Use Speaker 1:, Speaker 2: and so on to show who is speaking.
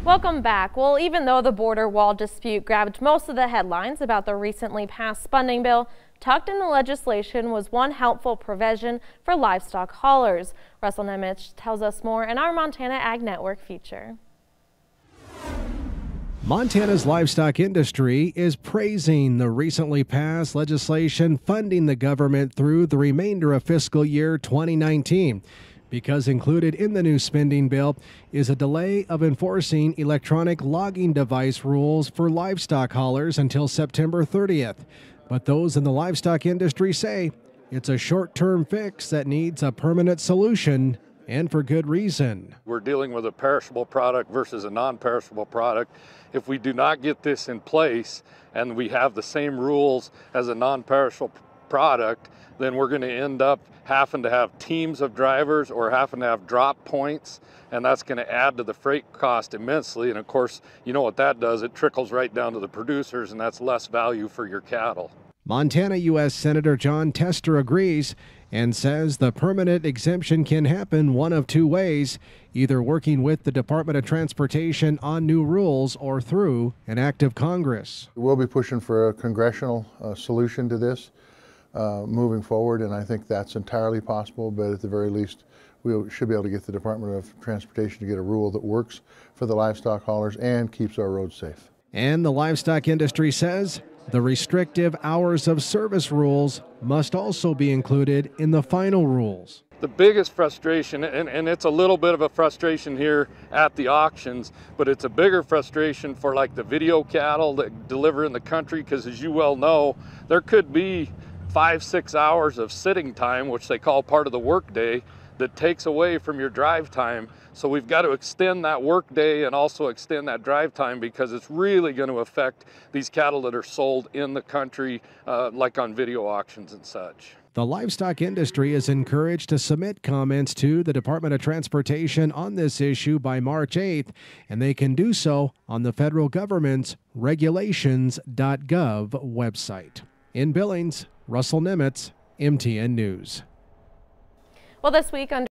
Speaker 1: Welcome back. Well, even though the border wall dispute grabbed most of the headlines about the recently passed funding bill, tucked in the legislation was one helpful provision for livestock haulers. Russell Nemitz tells us more in our Montana Ag Network feature.
Speaker 2: Montana's livestock industry is praising the recently passed legislation funding the government through the remainder of fiscal year 2019. Because included in the new spending bill is a delay of enforcing electronic logging device rules for livestock haulers until September 30th. But those in the livestock industry say it's a short-term fix that needs a permanent solution, and for good reason.
Speaker 3: We're dealing with a perishable product versus a non-perishable product. If we do not get this in place and we have the same rules as a non-perishable product, then we're going to end up having to have teams of drivers or having to have drop points, and that's going to add to the freight cost immensely. And of course, you know what that does, it trickles right down to the producers, and that's less value for your cattle.
Speaker 2: Montana U.S. Senator John Tester agrees and says the permanent exemption can happen one of two ways, either working with the Department of Transportation on new rules or through an act of Congress.
Speaker 4: We'll be pushing for a congressional solution to this moving forward, and I think that's entirely possible, but at the very least we should be able to get the Department of Transportation to get a rule that works for the livestock haulers and keeps our roads safe.
Speaker 2: And the livestock industry says the restrictive hours of service rules must also be included in the final rules.
Speaker 3: The biggest frustration, and it's a little bit of a frustration here at the auctions, but it's a bigger frustration for like the video cattle that deliver in the country, because as you well know, there could be 5-6 hours of sitting time, which they call part of the workday, that takes away from your drive time. So we've got to extend that work day and also extend that drive time, because it's really going to affect these cattle that are sold in the country, like on video auctions and such.
Speaker 2: The livestock industry is encouraged to submit comments to the Department of Transportation on this issue by March 8th, and they can do so on the federal government's regulations.gov website. In Billings, Russell Nemitz, MTN News.
Speaker 1: Well, this week under